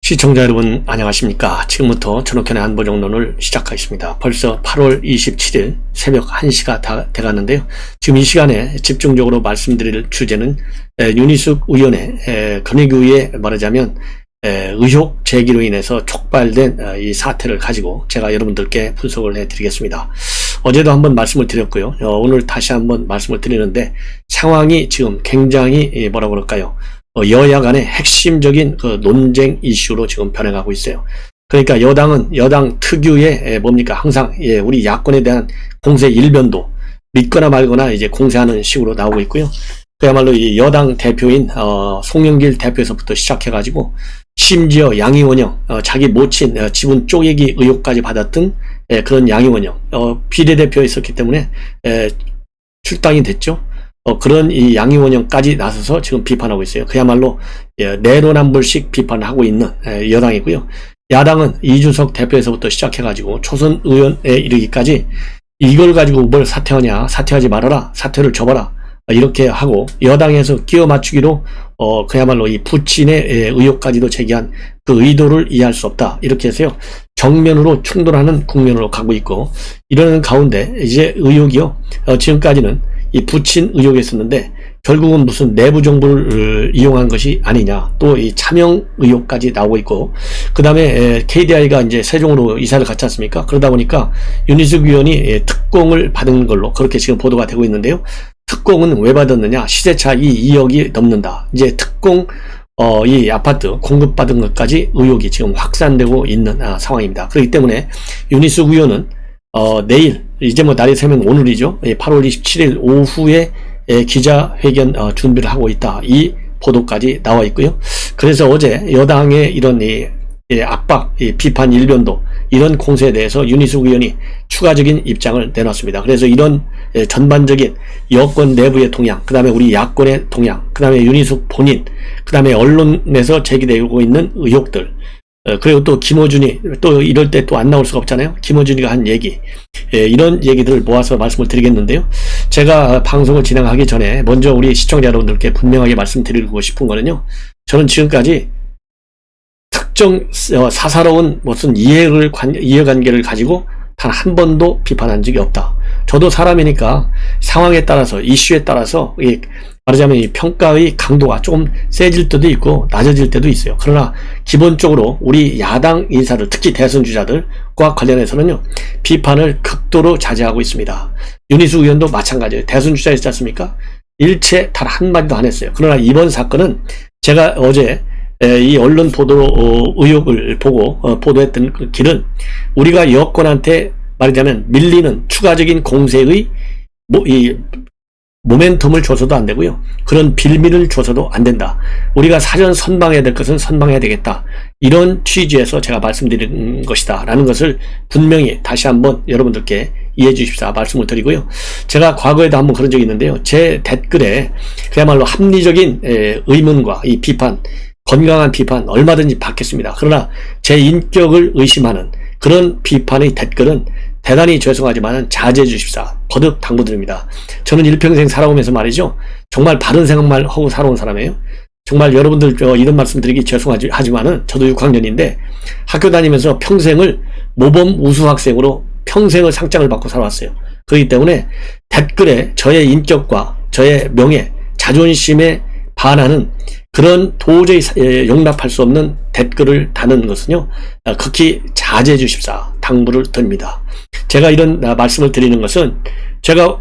시청자 여러분 안녕하십니까. 지금부터 전옥현의 안보정론을 시작하겠습니다. 벌써 8월 27일 새벽 1시가 다 돼갔는데요. 지금 이 시간에 집중적으로 말씀드릴 주제는 윤희숙 의원의 권익위에 말하자면 의혹 제기로 인해서 촉발된 이 사태를 가지고 제가 여러분들께 분석을 해드리겠습니다. 어제도 한번 말씀을 드렸고요. 오늘 다시 한번 말씀을 드리는데 상황이 지금 굉장히 뭐라 그럴까요? 여야 간의 핵심적인 그 논쟁 이슈로 지금 변해가고 있어요. 그러니까 여당은 여당 특유의 뭡니까? 항상 우리 야권에 대한 공세 일변도 믿거나 말거나 이제 공세하는 식으로 나오고 있고요. 그야말로 이 여당 대표인 송영길 대표에서부터 시작해가지고 심지어 양이원영 자기 모친 지분 쪼개기 의혹까지 받았던 그런 양이원영 비례대표에 있었기 때문에 출당이 됐죠. 그런 이 양이원영까지 나서서 지금 비판하고 있어요. 그야말로 내로남불식 비판을 하고 있는 여당이고요. 야당은 이준석 대표에서부터 시작해가지고 초선 의원에 이르기까지 이걸 가지고 뭘 사퇴하냐, 사퇴하지 말아라, 사퇴를 줘봐라 이렇게 하고 여당에서 끼워 맞추기로 그야말로 이 부친의 의혹까지도 제기한 그 의도를 이해할 수 없다 이렇게 해서요. 정면으로 충돌하는 국면으로 가고 있고 이러는 가운데 이제 의혹이요. 지금까지는 이 부친 의혹이 있었는데 결국은 무슨 내부 정보를 이용한 것이 아니냐 또 이 차명 의혹까지 나오고 있고 그 다음에 KDI가 이제 세종으로 이사를 갔지 않습니까? 그러다 보니까 윤희숙 의원이 특공을 받은 걸로 그렇게 지금 보도가 되고 있는데요. 특공은 왜 받았느냐? 시세차 2억이 넘는다. 이제 특공 이 아파트 공급받은 것까지 의혹이 지금 확산되고 있는 상황입니다. 그렇기 때문에 윤희숙 의원은 내일 이제 뭐 날이 새면 오늘이죠. 8월 27일 오후에 기자회견 준비를 하고 있다. 이 보도까지 나와 있고요. 그래서 어제 여당의 이런 압박, 비판 일변도 이런 공세에 대해서 윤희숙 의원이 추가적인 입장을 내놨습니다. 그래서 이런 전반적인 여권 내부의 동향, 그 다음에 우리 야권의 동향, 그 다음에 윤희숙 본인, 그 다음에 언론에서 제기되고 있는 의혹들, 그리고 또 김어준이 또 이럴 때 또 안 나올 수가 없잖아요. 김어준이가 한 얘기, 이런 얘기들을 모아서 말씀을 드리겠는데요. 제가 방송을 진행하기 전에 먼저 우리 시청자 여러분들께 분명하게 말씀드리고 싶은 거는요. 저는 지금까지 특정 사사로운 무슨 이해관계를 가지고 단 한 번도 비판한 적이 없다. 저도 사람이니까 상황에 따라서 이슈에 따라서 말하자면 이 평가의 강도가 조금 세질 때도 있고 낮아질 때도 있어요. 그러나 기본적으로 우리 야당 인사들 특히 대선 주자들과 관련해서는요 비판을 극도로 자제하고 있습니다. 윤희숙 의원도 마찬가지예요. 대선 주자였지 않습니까? 일체 단 한마디도 안 했어요. 그러나 이번 사건은 제가 어제 이 언론 보도 의혹을 보고 보도했던 그 길은 우리가 여권한테 말하자면 밀리는 추가적인 공세의 이 모멘텀을 줘서도 안 되고요. 그런 빌미를 줘서도 안 된다. 우리가 사전 선방해야 될 것은 선방해야 되겠다. 이런 취지에서 제가 말씀드린 것이다. 라는 것을 분명히 다시 한번 여러분들께 이해해 주십사 말씀을 드리고요. 제가 과거에도 한번 그런 적이 있는데요. 제 댓글에 그야말로 합리적인 의문과 이 비판, 건강한 비판 얼마든지 받겠습니다. 그러나 제 인격을 의심하는 그런 비판의 댓글은 대단히 죄송하지만 자제해 주십사 거듭 당부드립니다. 저는 일평생 살아오면서 말이죠. 정말 바른 생각만 하고 살아온 사람이에요. 정말 여러분들 이런 말씀 드리기 죄송하지만은 저도 6학년인데 학교 다니면서 평생을 모범 우수 학생으로 평생을 상장을 받고 살아왔어요. 그렇기 때문에 댓글에 저의 인격과 저의 명예, 자존심에 반하는 그런 도저히 용납할 수 없는 댓글을 다는 것은요 극히 자제해 주십사 당부를 드립니다. 제가 이런 말씀을 드리는 것은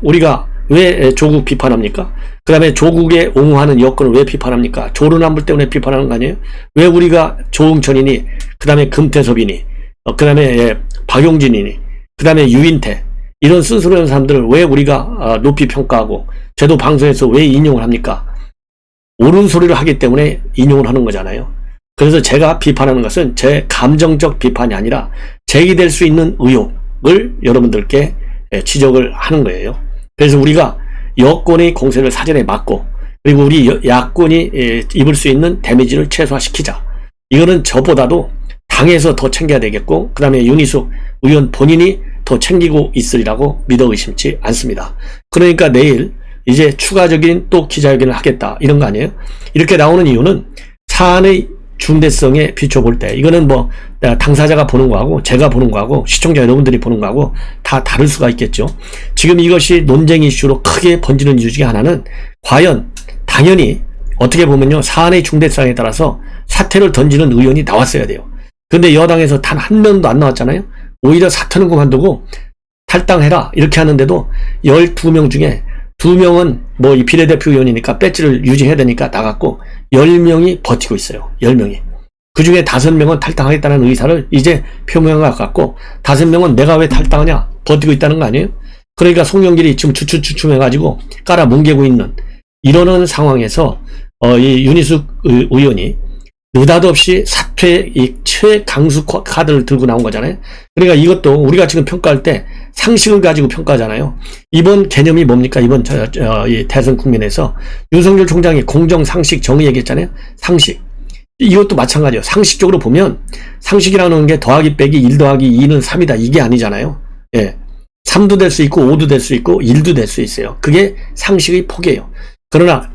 우리가 왜 조국 비판합니까? 그 다음에 조국에 옹호하는 여권을 왜 비판합니까? 조르남불 때문에 비판하는 거 아니에요? 왜 우리가 조응천이니 그 다음에 금태섭이니 그 다음에 박용진이니 그 다음에 유인태 이런 쓴소리하는 사람들을 왜 우리가 높이 평가하고 저도 방송에서 왜 인용을 합니까? 옳은 소리를 하기 때문에 인용을 하는 거잖아요. 그래서 제가 비판하는 것은 제 감정적 비판이 아니라 제기될 수 있는 의혹을 여러분들께 지적을 하는 거예요. 그래서 우리가 여권의 공세를 사전에 막고 그리고 우리 야권이 입을 수 있는 데미지를 최소화시키자. 이거는 저보다도 당에서 더 챙겨야 되겠고 그 다음에 윤희숙 의원 본인이 더 챙기고 있으리라고 믿어 의심치 않습니다. 그러니까 내일 이제 추가적인 또 기자회견을 하겠다 이런 거 아니에요? 이렇게 나오는 이유는 사안의 중대성에 비춰볼 때 이거는 뭐 당사자가 보는 거하고 제가 보는 거하고 시청자 여러분들이 보는 거하고 다 다를 수가 있겠죠. 지금 이것이 논쟁 이슈로 크게 번지는 이유 중에 하나는 과연 당연히 어떻게 보면요, 사안의 중대성에 따라서 사퇴를 던지는 의원이 나왔어야 돼요. 근데 여당에서 단 한 명도 안 나왔잖아요. 오히려 사퇴는 그만두고 탈당해라 이렇게 하는데도 12명 중에 2명은 뭐 이 비례대표 의원이니까 배지를 유지해야 되니까 나갔고 10명이 버티고 있어요. 10명이. 그 중에 5명은 탈당하겠다는 의사를 이제 표명한 것 같고 5명은 내가 왜 탈당하냐 버티고 있다는 거 아니에요? 그러니까 송영길이 지금 주춤해가지고 깔아 뭉개고 있는 이러는 상황에서 이 윤희숙 의원이 느닷없이 사퇴 이 최강수 카드를 들고 나온 거잖아요. 그러니까 이것도 우리가 지금 평가할 때 상식을 가지고 평가하잖아요. 이번 개념이 뭡니까? 이번 이 대선 국면에서 윤석열 총장이 공정, 상식, 정의 얘기했잖아요. 상식. 이것도 마찬가지예요. 상식적으로 보면 상식이라는 게 더하기 빼기 1 더하기 2는 3이다. 이게 아니잖아요. 예. 3도 될 수 있고 5도 될 수 있고 1도 될 수 있어요. 그게 상식의 폭이에요. 그러나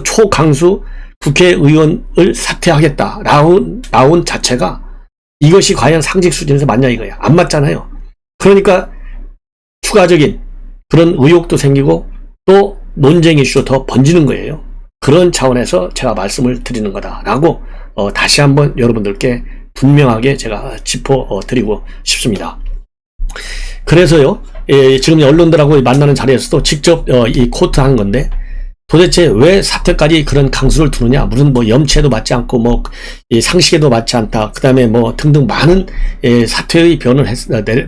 초강수 국회의원을 사퇴하겠다 나온 자체가 이것이 과연 상식 수준에서 맞냐 이거야. 안 맞잖아요. 그러니까 추가적인 그런 의혹도 생기고 또 논쟁 이슈로 더 번지는 거예요. 그런 차원에서 제가 말씀을 드리는 거다라고 다시 한번 여러분들께 분명하게 제가 짚어드리고 싶습니다. 그래서요, 지금 언론들하고 만나는 자리에서도 직접 이 코트한 건데 도대체 왜 사퇴까지 그런 강수를 두느냐? 무슨 뭐 염치에도 맞지 않고 뭐 이 상식에도 맞지 않다. 그다음에 뭐 등등 많은 사퇴의 변을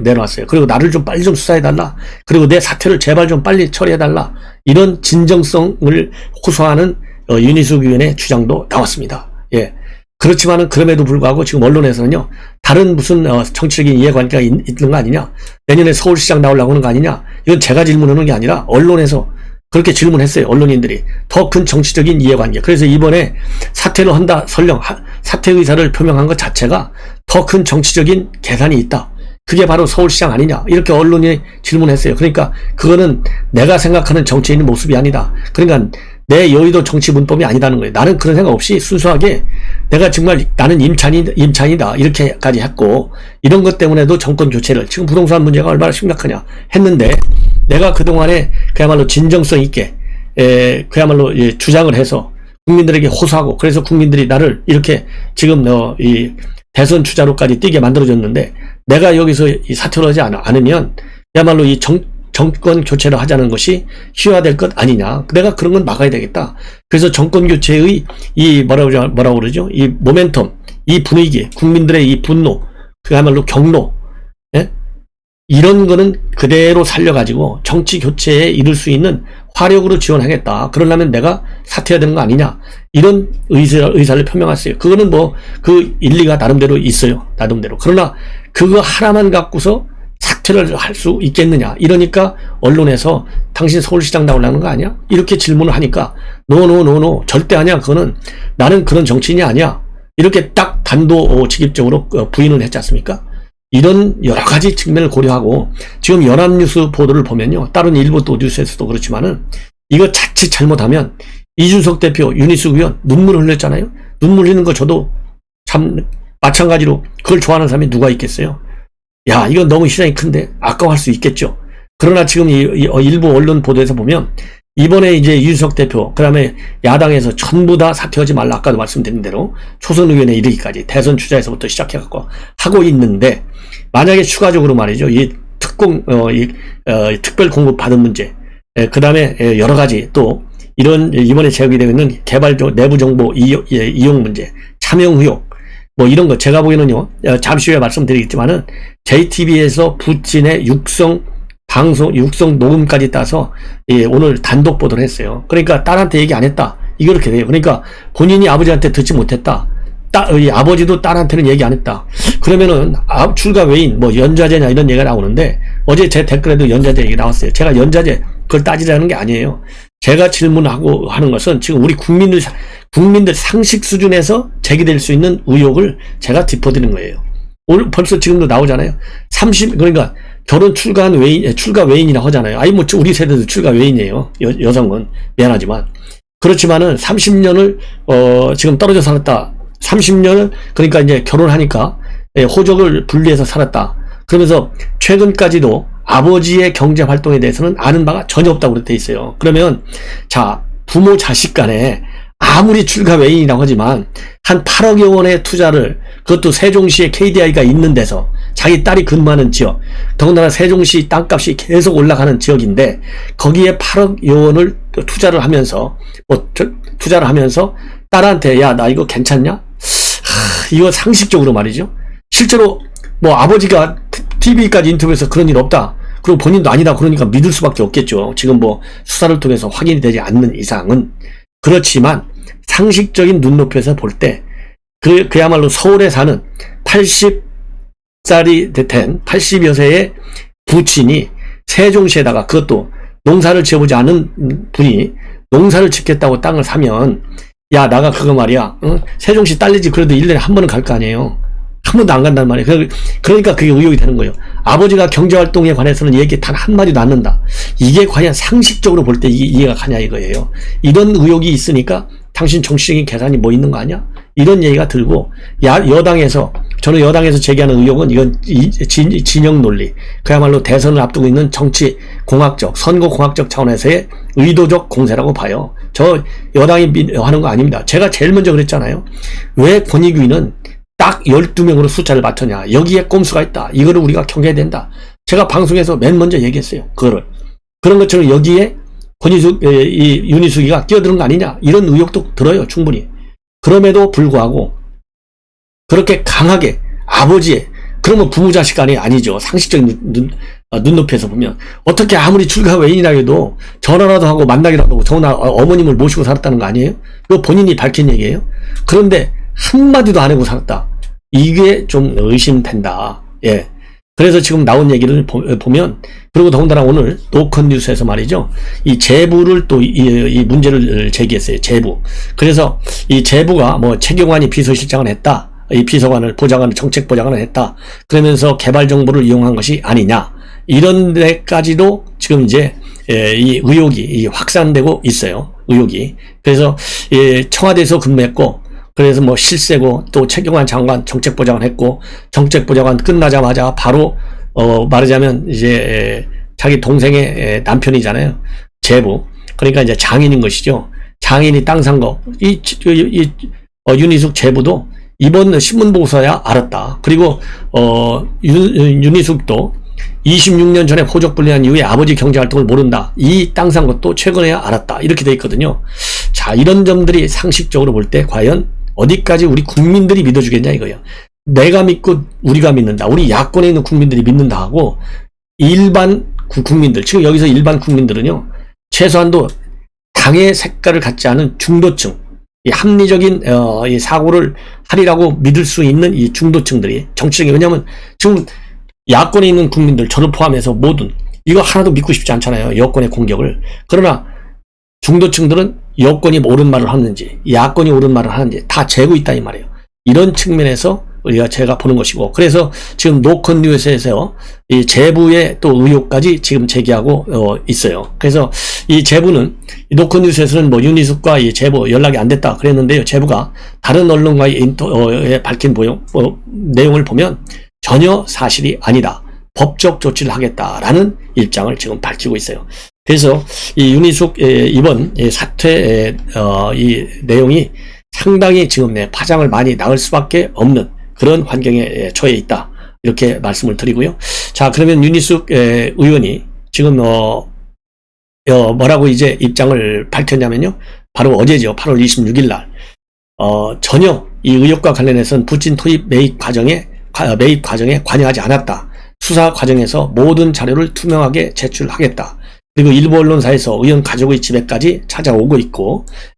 내놓았어요. 그리고 나를 좀 빨리 좀 수사해달라. 그리고 내 사퇴를 제발 좀 빨리 처리해달라. 이런 진정성을 호소하는 윤희숙 의원의 주장도 나왔습니다. 예. 그렇지만은 그럼에도 불구하고 지금 언론에서는요, 다른 무슨 정치적인 이해관계가 있는 거 아니냐? 내년에 서울시장 나오려고 하는 거 아니냐? 이건 제가 질문하는 게 아니라 언론에서 그렇게 질문했어요. 언론인들이. 더 큰 정치적인 이해관계. 그래서 이번에 사퇴를 한다, 설령 사퇴 의사를 표명한 것 자체가 더 큰 정치적인 계산이 있다. 그게 바로 서울시장 아니냐. 이렇게 언론이 질문했어요. 그러니까 그거는 내가 생각하는 정치인의 모습이 아니다. 그러니까 내 여의도 정치 문법이 아니다는 거예요. 나는 그런 생각 없이 순수하게 내가 정말 나는 임찬이다. 이렇게까지 했고, 이런 것 때문에도 정권 교체를, 지금 부동산 문제가 얼마나 심각하냐 했는데, 내가 그동안에 그야말로 진정성 있게 그야말로 주장을 해서 국민들에게 호소하고, 그래서 국민들이 나를 이렇게 지금 이 대선 주자로까지 뛰게 만들어줬는데, 내가 여기서 이 사퇴를 하지 않으면 그야말로 이 정권 교체를 하자는 것이 희화될 것 아니냐. 내가 그런 건 막아야 되겠다. 그래서 정권 교체의 이 뭐라고 그러죠? 이 모멘텀, 이 분위기, 국민들의 이 분노, 그야말로 경로, 예? 이런 거는 그대로 살려가지고 정치 교체에 이룰 수 있는 화력으로 지원하겠다. 그러려면 내가 사퇴해야 되는 거 아니냐. 이런 의사를 표명했어요. 그거는 뭐 그 일리가 나름대로 있어요. 나름대로. 그러나 그거 하나만 갖고서 사퇴를 할 수 있겠느냐. 이러니까 언론에서 당신 서울시장 나오려는 거 아니야? 이렇게 질문을 하니까 노 절대 아니야. 그거는 나는 그런 정치인이 아니야. 이렇게 딱 단도직입적으로 부인을 했지 않습니까? 이런 여러 가지 측면을 고려하고 지금 연합뉴스 보도를 보면요. 다른 일부 또 뉴스에서도 그렇지만은 이거 자칫 잘못하면 이준석 대표, 윤희숙 의원 눈물 흘렸잖아요. 눈물 흘리는 거 저도 참 마찬가지로 그걸 좋아하는 사람이 누가 있겠어요. 야, 이건 너무 희생이 큰데 아까워할 수 있겠죠. 그러나 지금 일부 언론 보도에서 보면 이번에 이제 이준석 대표, 그 다음에 야당에서 전부 다 사퇴하지 말라. 아까도 말씀드린 대로 초선 의원에 이르기까지 대선 주자에서부터 시작해갖고 하고 있는데, 만약에 추가적으로 말이죠. 이 특별 공급 받은 문제, 그 다음에 여러 가지 또 이런 이번에 제기되고 있는 내부 정보 이용 문제, 차명 의혹, 뭐 이런 거 제가 보기에는요, 잠시 후에 말씀드리겠지만은 JTBC에서 부친의 육성 녹음까지 따서 오늘 단독 보도를 했어요. 그러니까 딸한테 얘기 안 했다. 이렇게 돼요. 그러니까 본인이 아버지한테 듣지 못했다. 아버지도 딸한테는 얘기 안 했다. 그러면은 출가 외인 뭐 연좌제냐 이런 얘기가 나오는데, 어제 제 댓글에도 연좌제 얘기 나왔어요. 제가 연좌제 그걸 따지라는 게 아니에요. 제가 질문하고 하는 것은 지금 우리 국민들 상식 수준에서 제기될 수 있는 의혹을 제가 짚어드리는 거예요. 오늘 벌써 지금도 나오잖아요. 그러니까 결혼 출가 외인이라고 하잖아요. 아니, 뭐, 우리 세대도 출가 외인이에요. 여성은. 미안하지만. 그렇지만은 30년을, 지금 떨어져 살았다. 30년을 그러니까 이제 결혼하니까 호적을 분리해서 살았다. 그러면서 최근까지도 아버지의 경제 활동에 대해서는 아는 바가 전혀 없다고 그렇게 돼 있어요. 그러면 자, 부모 자식 간에 아무리 출가 외인이라고 하지만 한 8억여 원의 투자를, 그것도 세종시에 KDI가 있는 데서 자기 딸이 근무하는 지역, 더군다나 세종시 땅값이 계속 올라가는 지역인데 거기에 8억여 원을 투자를 하면서 딸한테 야, 나 이거 괜찮냐? 이거 상식적으로 말이죠. 실제로 뭐 아버지가 TV까지 인터뷰에서 그런 일 없다, 그리고 본인도 아니다 그러니까 믿을 수밖에 없겠죠. 지금 뭐 수사를 통해서 확인이 되지 않는 이상은. 그렇지만 상식적인 눈높이에서 볼 때 그야말로 서울에 사는 80살이 된 80여 세의 부친이 세종시에다가, 그것도 농사를 지어보지 않은 분이 농사를 짓겠다고 땅을 사면, 야, 나가 그거 말이야, 응? 세종시 딸리지 그래도 1년에 한 번은 갈 거 아니에요. 한 번도 안 간단 말이에요. 그러니까 그게 의혹이 되는 거예요. 아버지가 경제활동에 관해서는 얘기 단 한마디도 안 한다. 이게 과연 상식적으로 볼 때 이해가 가냐 이거예요. 이런 의혹이 있으니까 당신 정치적인 계산이 뭐 있는 거 아니야? 이런 얘기가 들고, 저는 여당에서 제기하는 의혹은 이건 진영 논리, 그야말로 대선을 앞두고 있는 정치 공학적, 선거 공학적 차원에서의 의도적 공세라고 봐요. 저 여당이 하는 거 아닙니다. 제가 제일 먼저 그랬잖아요. 왜 권익위는 딱 12명으로 숫자를 맞췄냐. 여기에 꼼수가 있다. 이거를 우리가 경계해야 된다. 제가 방송에서 맨 먼저 얘기했어요. 그런 것처럼 여기에 윤희숙이가 끼어드는 거 아니냐. 이런 의혹도 들어요. 충분히. 그럼에도 불구하고 그렇게 강하게 아버지의, 그러면 부모 자식 간이 아니죠. 상식적인 눈높이에서 보면 어떻게 아무리 출가 외인이라 해도 전화라도 하고 만나기라도 하고 전화 어머님을 모시고 살았다는 거 아니에요? 이거 본인이 밝힌 얘기예요. 그런데 한마디도 안 하고 살았다. 이게 좀 의심된다. 예. 그래서 지금 나온 얘기를 보면, 그리고 더군다나 오늘 노컷 뉴스에서 말이죠, 이 제부를 또 이 문제를 제기했어요. 제부. 그래서 이 제부가 뭐 최경환이 비서실장을 했다, 이 비서관을 정책 보좌관을 했다, 그러면서 개발 정보를 이용한 것이 아니냐, 이런 데까지도 지금 이제 이 의혹이 확산되고 있어요. 의혹이. 그래서 청와대에서 근무했고, 그래서 뭐 실세고, 또 최경환 장관 정책보좌관 했고, 정책보좌관 끝나자마자 바로 말하자면 이제 자기 동생의 남편이잖아요. 제부. 그러니까 이제 장인인 것이죠. 장인이 땅 산 거. 윤희숙 제부도 이번 신문 보고서야 알았다. 그리고 윤희숙도 26년 전에 호적 분리한 이후에 아버지 경제활동을 모른다. 이 땅 산 것도 최근에야 알았다. 이렇게 돼 있거든요. 자, 이런 점들이 상식적으로 볼 때 과연 어디까지 우리 국민들이 믿어주겠냐 이거예요. 내가 믿고 우리가 믿는다, 우리 야권에 있는 국민들이 믿는다 하고, 일반 국민들, 지금 여기서 일반 국민들은요, 최소한도 당의 색깔을 갖지 않은 중도층, 이 합리적인 이 사고를 하리라고 믿을 수 있는 이 중도층들이 정치적인, 왜냐하면 지금 야권에 있는 국민들, 저를 포함해서 모든 이거 하나도 믿고 싶지 않잖아요. 여권의 공격을. 그러나 중도층들은 여권이 옳은 말을 하는지 야권이 옳은 말을 하는지 다 재고 있다 이 말이에요. 이런 측면에서 제가 보는 것이고, 그래서 지금 노컷 뉴스에서 이 제부의 또 의혹까지 지금 제기하고 있어요. 그래서 이 제부는, 노컷 뉴스에서는 뭐 윤희숙과 이 제부 연락이 안 됐다 그랬는데요. 제부가 다른 언론과의 밝힌 내용을 보면 전혀 사실이 아니다, 법적 조치를 하겠다라는 입장을 지금 밝히고 있어요. 그래서 이 윤희숙 이번 사퇴 이 내용이 상당히 지금 파장을 많이 낳을 수밖에 없는 그런 환경에 처해 있다, 이렇게 말씀을 드리고요. 자, 그러면 윤희숙 의원이 지금 뭐라고 이제 입장을 밝혔냐면요, 바로 어제죠. 8월 26일 날 전혀 이 의혹과 관련해서는 부친 투입 매입 과정에 관여하지 않았다. 수사 과정에서 모든 자료를 투명하게 제출하겠다. 그리고 일부 언론사에서 의원 가족의 집에까지 찾아오고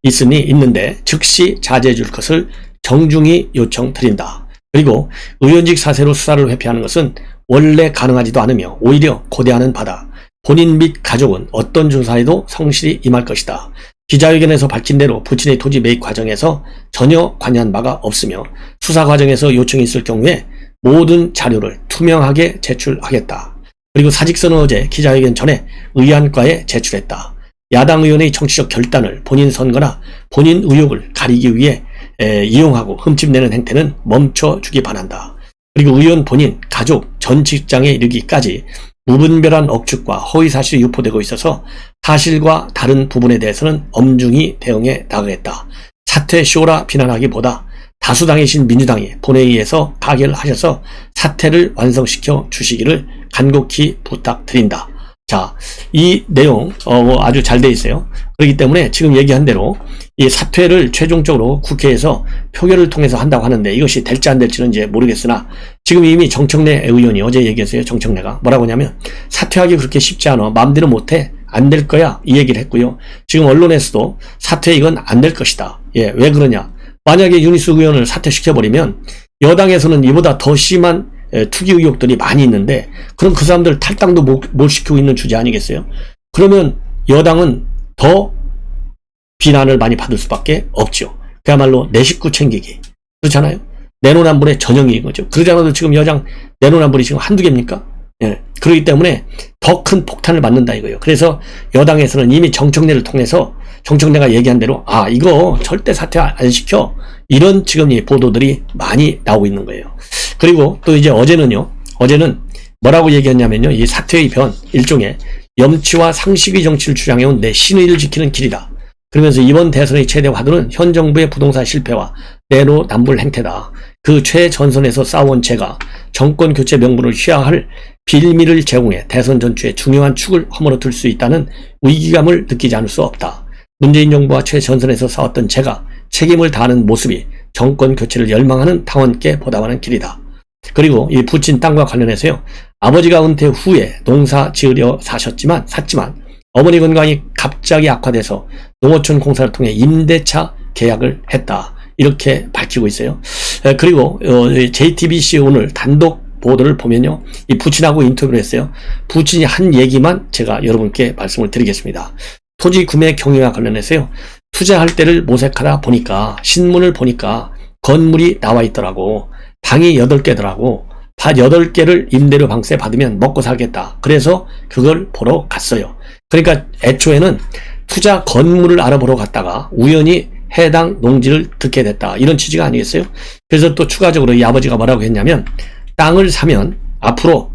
있는데 즉시 자제해 줄 것을 정중히 요청드린다. 그리고 의원직 사세로 수사를 회피하는 것은 원래 가능하지도 않으며 오히려 고대하는 바다. 본인 및 가족은 어떤 조사에도 성실히 임할 것이다. 기자회견에서 밝힌 대로 부친의 토지 매입 과정에서 전혀 관여한 바가 없으며 수사 과정에서 요청이 있을 경우에 모든 자료를 투명하게 제출하겠다. 그리고 사직서는 어제 기자회견 전에 의안과에 제출했다. 야당 의원의 정치적 결단을 본인 선거나 본인 의혹을 가리기 위해 이용하고 흠집내는 행태는 멈춰주기 바란다. 그리고 의원 본인, 가족, 전 직장에 이르기까지 무분별한 억측과 허위사실이 유포되고 있어서 사실과 다른 부분에 대해서는 엄중히 대응해 나가겠다. 사퇴 쇼라 비난하기보다 다수당이신 민주당이 본회의에서 가결하셔서 사퇴를 완성시켜 주시기를 간곡히 부탁드린다. 자, 이 내용 아주 잘 돼 있어요. 그렇기 때문에 지금 얘기한 대로 이 사퇴를 최종적으로 국회에서 표결을 통해서 한다고 하는데 이것이 될지 안 될지는 이제 모르겠으나 지금 이미 정청래 의원이 어제 얘기했어요. 정청래가 뭐라고 하냐면 사퇴하기 그렇게 쉽지 않아. 마음대로 못해. 안 될 거야. 이 얘기를 했고요. 지금 언론에서도 사퇴 이건 안 될 것이다. 예, 왜 그러냐. 만약에 윤희숙 의원을 사퇴시켜버리면 여당에서는 이보다 더 심한 투기 의혹들이 많이 있는데 그럼 그 사람들 탈당도 못 시키고 있는 주제 아니겠어요? 그러면 여당은 더 비난을 많이 받을 수밖에 없죠. 그야말로 내 식구 챙기기. 그렇잖아요? 내로남불의 전형인 거죠. 그러지 않아도 지금 여당 내로남불이 지금 한두 개입니까? 예. 그렇기 때문에 더 큰 폭탄을 맞는다 이거예요. 그래서 여당에서는 이미 정청래를 통해서 정청래가 얘기한 대로 이거 절대 사퇴 안 시켜. 이런 지금 이 보도들이 많이 나오고 있는 거예요. 그리고 또 이제 어제는 뭐라고 얘기했냐면요. 이 사퇴의 변, 일종의 염치와 상식의 정치를 주장해온 내 신의를 지키는 길이다. 그러면서 이번 대선의 최대 화두는 현 정부의 부동산 실패와 내로남불 행태다. 그 최전선에서 싸워온 제가 정권 교체 명분을 휘하할 빌미를 제공해 대선 전투의 중요한 축을 허물어둘 수 있다는 위기감을 느끼지 않을 수 없다. 문재인 정부와 최전선에서 싸웠던 제가 책임을 다하는 모습이 정권 교체를 열망하는 당원께 보답하는 길이다. 그리고 이 부친 땅과 관련해서요. 아버지가 은퇴 후에 농사 지으려 샀지만 어머니 건강이 갑자기 악화돼서 농어촌 공사를 통해 임대차 계약을 했다. 이렇게 밝히고 있어요. 그리고 JTBC 오늘 단독 보도를 보면요. 이 부친하고 인터뷰를 했어요. 부친이 한 얘기만 제가 여러분께 말씀을 드리겠습니다. 토지 구매 경위와 관련해서요. 투자할 때를 모색하다 보니까 신문을 보니까 건물이 나와 있더라고. 방이 8개더라고. 방 8개를 임대료 방세 받으면 먹고 살겠다. 그래서 그걸 보러 갔어요. 그러니까 애초에는 투자 건물을 알아보러 갔다가 우연히 해당 농지를 듣게 됐다. 이런 취지가 아니겠어요? 그래서 또 추가적으로 이 아버지가 뭐라고 했냐면 땅을 사면 앞으로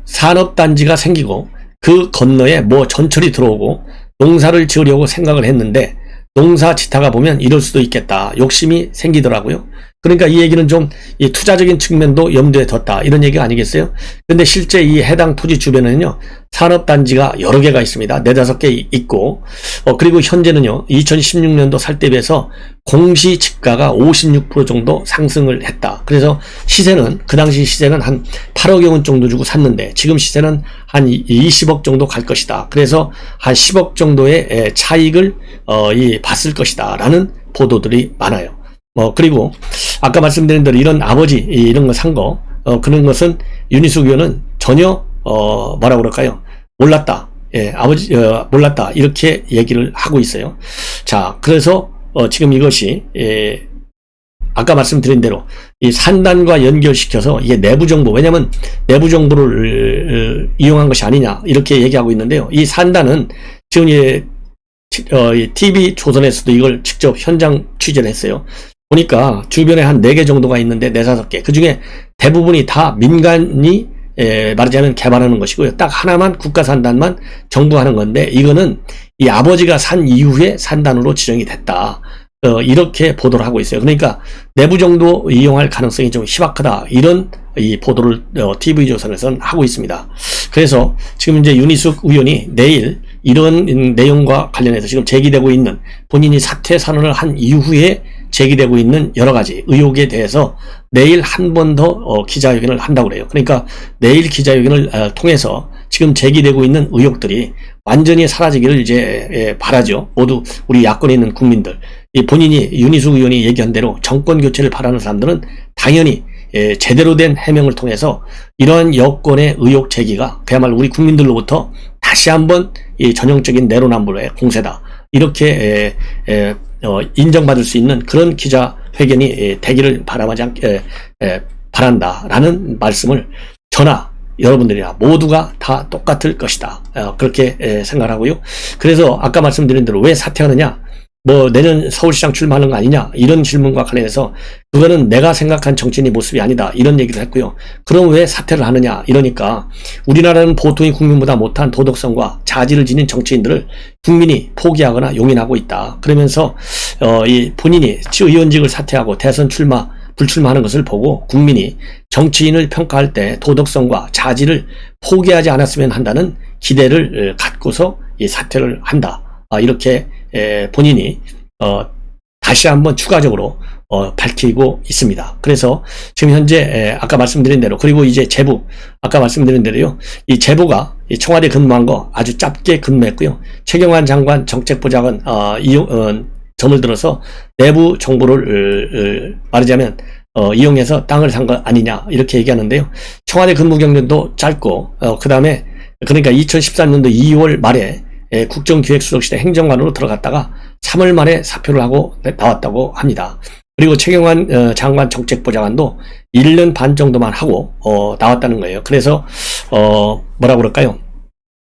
산업단지가 생기고 그 건너에 뭐 전철이 들어오고 농사를 지으려고 생각을 했는데 농사 짓다가 보면 이럴 수도 있겠다. 욕심이 생기더라고요. 그러니까 이 얘기는 좀 이 투자적인 측면도 염두에 뒀다. 이런 얘기가 아니겠어요? 근데 실제 이 해당 토지 주변에는요. 산업단지가 여러 개가 있습니다. 4-5개 있고 그리고 현재는요. 2016년도 살 때 비해서 공시지가가 56% 정도 상승을 했다. 그래서 시세는 그 당시 시세는 한 8억여 원 정도 주고 샀는데 지금 시세는 한 20억 정도 갈 것이다. 그래서 한 10억 정도의 차익을 봤을 것이다. 라는 보도들이 많아요. 그리고 아까 말씀드린 대로 이런 아버지 이런 거 산 거 그런 것은 윤희숙 의원은 전혀 뭐라 그럴까요? 몰랐다. 예, 아버지 몰랐다. 이렇게 얘기를 하고 있어요. 자, 그래서 지금 이것이 아까 말씀드린 대로 이 산단과 연결시켜서 이게 내부 정보, 왜냐면 내부 정보를 이용한 것이 아니냐 이렇게 얘기하고 있는데요. 이 산단은 지금 TV 조선에서도 이걸 직접 현장 취재를 했어요. 보니까 주변에 한 4개 정도가 있는데 4-5개. 그 중에 대부분이 다 민간이 말하자면 개발하는 것이고요. 딱 하나만 국가산단만 정부가 하는 건데 이거는 이 아버지가 산 이후에 산단으로 지정이 됐다. 이렇게 보도를 하고 있어요. 그러니까 내부 정도 이용할 가능성이 좀 희박하다. 이런 이 보도를 TV조선에서는 하고 있습니다. 그래서 지금 이제 윤희숙 의원이 내일 이런 내용과 관련해서 지금 제기되고 있는 본인이 사퇴 선언을 한 이후에 제기되고 있는 여러 가지 의혹에 대해서 내일 한 번 더 기자회견을 한다고 그래요. 그러니까 내일 기자회견을 통해서 지금 제기되고 있는 의혹들이 완전히 사라지기를 이제 바라죠. 모두 우리 야권에 있는 국민들. 본인이 윤희숙 의원이 얘기한 대로 정권 교체를 바라는 사람들은 당연히 제대로 된 해명을 통해서 이러한 여권의 의혹 제기가 그야말로 우리 국민들로부터 다시 한번 이 전형적인 내로남불의 공세다. 이렇게 인정받을 수 있는 그런 기자회견이 되기를 바란다라는 말씀을 저나 여러분들이나 모두가 다 똑같을 것이다. 그렇게 생각하고요. 그래서 아까 말씀드린 대로 왜 사퇴하느냐, 뭐 내년 서울시장 출마하는 거 아니냐, 이런 질문과 관련해서 그거는 내가 생각한 정치인의 모습이 아니다, 이런 얘기도 했고요. 그럼 왜 사퇴를 하느냐, 이러니까 우리나라는 보통의 국민보다 못한 도덕성과 자질을 지닌 정치인들을 국민이 포기하거나 용인하고 있다. 그러면서 이 본인이 의원직을 사퇴하고 대선 불출마하는 것을 보고 국민이 정치인을 평가할 때 도덕성과 자질을 포기하지 않았으면 한다는 기대를 갖고서 이 사퇴를 한다. 이렇게 본인이 다시 한번 추가적으로 밝히고 있습니다. 그래서 지금 현재 아까 말씀드린 대로, 그리고 이제 제보, 아까 말씀드린 대로요, 이 제보가 청와대 근무한 거 아주 짧게 근무했고요. 최경환 장관 정책보좌관 점을 들어서 내부 정보를 말하자면 이용해서 땅을 산 거 아니냐, 이렇게 얘기하는데요. 청와대 근무 경력도 짧고 그 다음에 그러니까 2013년도 2월 말에 국정기획수석실에 행정관으로 들어갔다가 3월 말에 사표를 하고 나왔다고 합니다. 그리고 최경환 장관 정책보좌관도 1년 반 정도만 하고 나왔다는 거예요. 그래서 뭐라 그럴까요?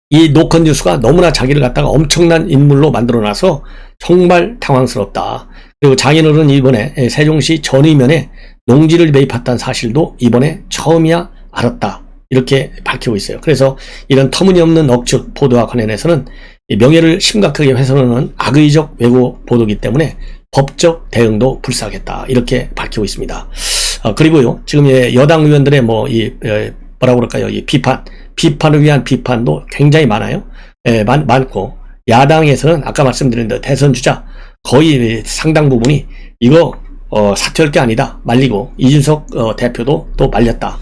이 노컷 뉴스가 너무나 자기를 갖다가 엄청난 인물로 만들어놔서 정말 당황스럽다. 그리고 장인어른 이번에 세종시 전의면에 농지를 매입했다는 사실도 이번에 처음이야 알았다, 이렇게 밝히고 있어요. 그래서 이런 터무니없는 억측 보도와 관련해서는 명예를 심각하게 훼손하는 악의적 왜곡 보도이기 때문에 법적 대응도 불사하겠다, 이렇게 밝히고 있습니다. 그리고요, 지금 여당 의원들의 뭐라고 그럴까요? 이 비판을 위한 비판도 굉장히 많아요. 많고, 야당에서는 아까 말씀드린 대로 대선 주자 거의 상당 부분이 이거 사퇴할 게 아니다, 말리고, 이준석 대표도 또 말렸다.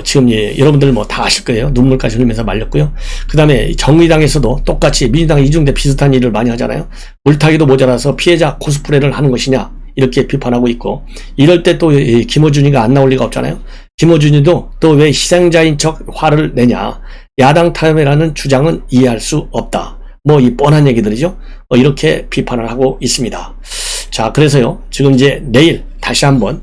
지금 여러분들 뭐 다 아실 거예요. 눈물까지 흘리면서 말렸고요. 그 다음에 정의당에서도 똑같이 민주당 이중대 비슷한 일을 많이 하잖아요. 물타기도 모자라서 피해자 코스프레를 하는 것이냐, 이렇게 비판하고 있고, 이럴 때 또 김어준이가 안 나올 리가 없잖아요. 김어준이도 또 왜 희생자인 척 화를 내냐, 야당 타협이라는 주장은 이해할 수 없다, 뭐 이 뻔한 얘기들이죠. 이렇게 비판을 하고 있습니다. 자, 그래서요, 지금 이제 내일 다시 한번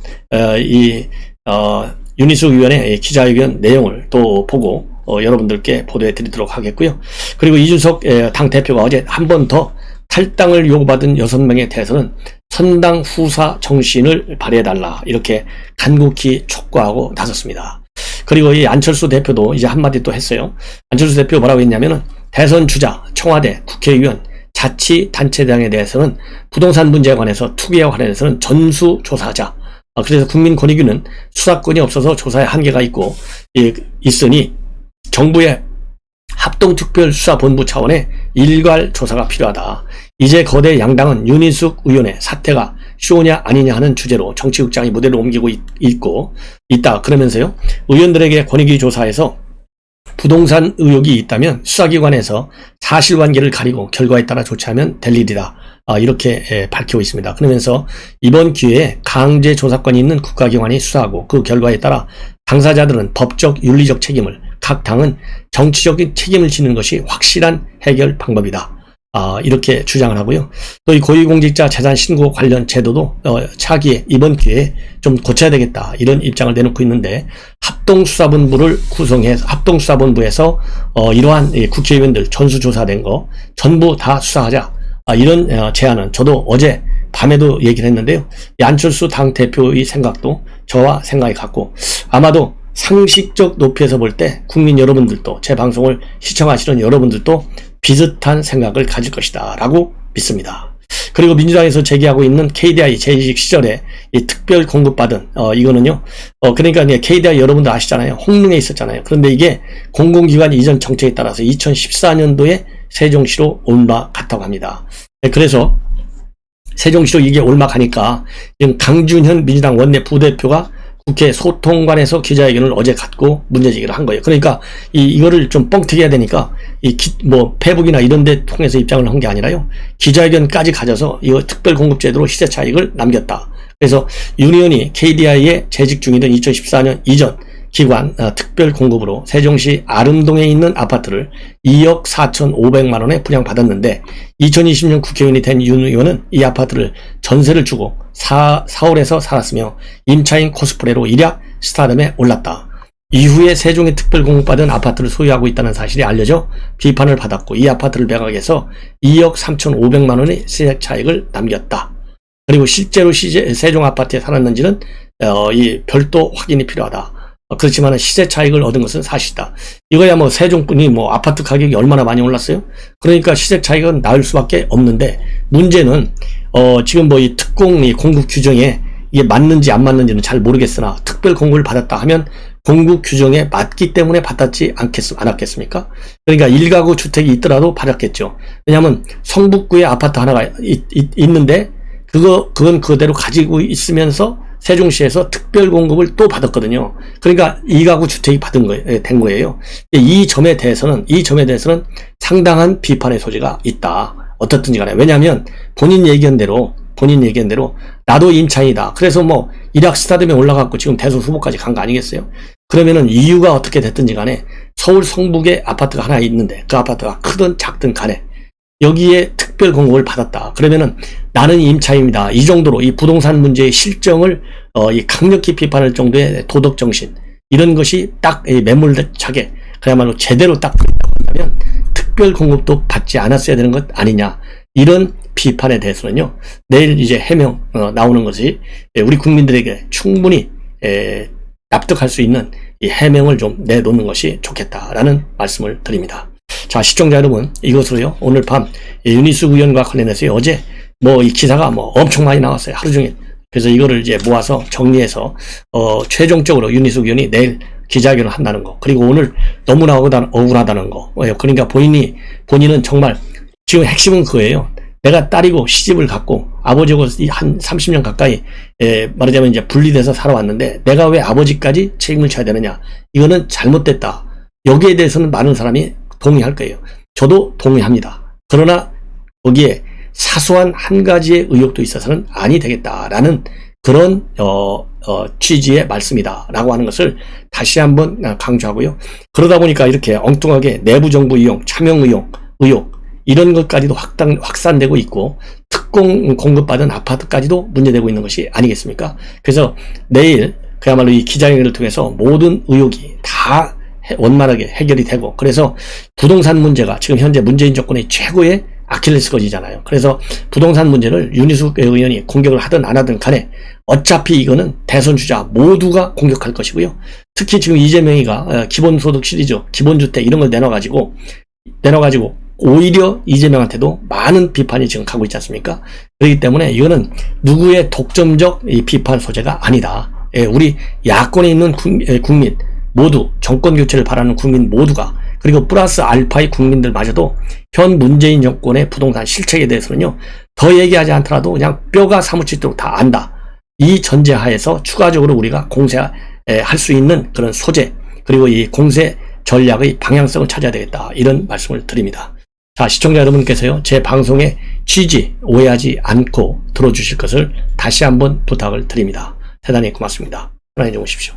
윤희숙 의원의 기자회견 내용을 또 보고 여러분들께 보도해 드리도록 하겠고요. 그리고 이준석 당대표가 어제 한 번 더 탈당을 요구받은 6명에 대해서는 선당 후사 정신을 발휘해달라, 이렇게 간곡히 촉구하고 나섰습니다. 그리고 이 안철수 대표도 이제 한마디 또 했어요. 안철수 대표 뭐라고 했냐면은 대선 주자, 청와대, 국회의원, 자치단체장에 대해서는 부동산 문제에 관해서, 투기에 관해서는 전수조사하자. 그래서 국민권익위는 수사권이 없어서 조사에 한계가 있으니 정부의 합동특별수사본부 차원의 일괄 조사가 필요하다. 이제 거대 양당은 윤희숙 의원의 사퇴가 쇼냐 아니냐 하는 주제로 정치극장의 무대를 옮기고 있다. 그러면서요, 의원들에게 권익위 조사에서 부동산 의혹이 있다면 수사기관에서 사실관계를 가리고 결과에 따라 조치하면 될 일이다, 이렇게 밝히고 있습니다. 그러면서 이번 기회에 강제 조사권이 있는 국가기관이 수사하고 그 결과에 따라 당사자들은 법적 윤리적 책임을, 각 당은 정치적인 책임을 지는 것이 확실한 해결 방법이다, 이렇게 주장을 하고요. 또 이 고위공직자 재산 신고 관련 제도도 차기에 이번 기회에 좀 고쳐야 되겠다, 이런 입장을 내놓고 있는데, 합동수사본부에서 이러한 국회의원들 전수조사된 거 전부 다 수사하자, 이런 제안은 저도 어제 밤에도 얘기를 했는데요. 이 안철수 당대표의 생각도 저와 생각이 같고, 아마도 상식적 높이에서 볼 때 국민 여러분들도, 제 방송을 시청하시는 여러분들도 비슷한 생각을 가질 것이다 라고 믿습니다. 그리고 민주당에서 제기하고 있는 KDI 재직 시절에 이 특별 공급받은 이거는요, 그러니까 KDI 여러분들 아시잖아요. 홍릉에 있었잖아요. 그런데 이게 공공기관 이전 정책에 따라서 2014년도에 세종시로 올라갔다고 합니다. 그래서 세종시로 이게 올라가니까 지금 강준현 민주당 원내 부대표가 국회 소통관에서 기자회견을 어제 갖고 문제제기를 한 거예요. 그러니까 이거를 좀 뻥튀기 해야 되니까 페북이나 이런 데 통해서 입장을 한 게 아니라요, 기자회견까지 가져서 이거 특별공급제도로 시세 차익을 남겼다. 그래서 윤 의원이 KDI에 재직 중이던 2014년 이전 기관 특별 공급으로 세종시 아름동에 있는 아파트를 2억 4,500만 원에 분양받았는데, 2020년 국회의원이 된 윤 의원은 이 아파트를 전세를 주고 서울에서 살았으며 임차인 코스프레로 일약 스타덤에 올랐다. 이후에 세종이 특별공급받은 아파트를 소유하고 있다는 사실이 알려져 비판을 받았고 이 아파트를 매각해서 2억 3,500만 원의 시세 차익을 남겼다. 그리고 실제로 세종 아파트에 살았는지는 이 별도 확인이 필요하다. 그렇지만 시세 차익을 얻은 것은 사실이다. 이거야 뭐 세종뿐이 뭐 아파트 가격이 얼마나 많이 올랐어요? 그러니까 시세 차익은 나을 수밖에 없는데 문제는 지금 뭐 이 특공 이 공급 규정에 이게 맞는지 안 맞는지는 잘 모르겠으나 특별 공급을 받았다 하면 공급 규정에 맞기 때문에 받았지 않았겠습니까? 그러니까 1가구 주택이 있더라도 받았겠죠. 왜냐하면 성북구에 아파트 하나가 있는데 그건 그대로 가지고 있으면서 세종시에서 특별 공급을 또 받았거든요. 그러니까 2가구 주택이 된 거예요. 이 점에 대해서는 상당한 비판의 소지가 있다. 어떻든지 간에. 왜냐하면 본인 얘기한 대로 나도 임차인이다. 그래서 뭐 일약 스타덤에 올라갔고 지금 대선 후보까지 간 거 아니겠어요? 그러면은 이유가 어떻게 됐든지 간에 서울 성북에 아파트가 하나 있는데 그 아파트가 크든 작든 간에 여기에 특별 공급을 받았다. 그러면은 나는 임차인이다. 이 정도로 이 부동산 문제의 실정을 이 강력히 비판할 정도의 도덕 정신 이런 것이 딱 매몰차게 그야말로 제대로 딱 한다면 특별 공급도 받지 않았어야 되는 것 아니냐. 이런 비판에 대해서는요. 내일 이제 해명 나오는 것이 우리 국민들에게 충분히 납득할 수 있는 이 해명을 좀 내놓는 것이 좋겠다라는 말씀을 드립니다. 자, 시청자 여러분, 이것으로요, 오늘 밤 윤희숙 의원과 관련해서 어제 뭐 이 기사가 뭐 엄청 많이 나왔어요. 하루 종일. 그래서 이거를 이제 모아서 정리해서 최종적으로 윤희숙 의원이 내일 기자회견을 한다는 거. 그리고 오늘 너무나 억울하다는 거. 그러니까 본인은 정말 지금 핵심은 그거예요. 내가 딸이고 시집을 갖고 아버지하고 한 30년 가까이 말하자면 이제 분리돼서 살아왔는데 내가 왜 아버지까지 책임을 져야 되느냐. 이거는 잘못됐다. 여기에 대해서는 많은 사람이 동의할 거예요. 저도 동의합니다. 그러나 거기에 사소한 한 가지의 의혹도 있어서는 아니 되겠다라는 그런 취지의 말씀이다 라고 하는 것을 다시 한번 강조하고요. 그러다 보니까 이렇게 엉뚱하게 내부정부 이용, 차명 의혹 이런 것까지도 확산되고 있고 특공 공급받은 아파트까지도 문제되고 있는 것이 아니겠습니까? 그래서 내일 그야말로 이 기자회견을 통해서 모든 의혹이 다 원만하게 해결이 되고 그래서 부동산 문제가 지금 현재 문재인 정권의 최고의 아킬레스건이잖아요. 그래서 부동산 문제를 윤희숙 의원이 공격을 하든 안 하든 간에 어차피 이거는 대선 주자 모두가 공격할 것이고요. 특히 지금 이재명이가 기본소득 시리즈, 기본주택 이런 걸 내놔가지고 오히려 이재명한테도 많은 비판이 지금 가고 있지 않습니까? 그렇기 때문에 이거는 누구의 독점적 이 비판 소재가 아니다. 우리 야권에 있는 국민 모두 정권 교체를 바라는 국민 모두가 그리고 플러스 알파의 국민들마저도 현 문재인 정권의 부동산 실책에 대해서는요 더 얘기하지 않더라도 그냥 뼈가 사무치도록 다 안다. 이 전제하에서 추가적으로 우리가 공세할 수 있는 그런 소재 그리고 이 공세 전략의 방향성을 찾아야 되겠다. 이런 말씀을 드립니다. 자, 시청자 여러분께서요 제 방송의 취지 오해하지 않고 들어주실 것을 다시 한번 부탁을 드립니다. 대단히 고맙습니다. 편안히 주무십시오.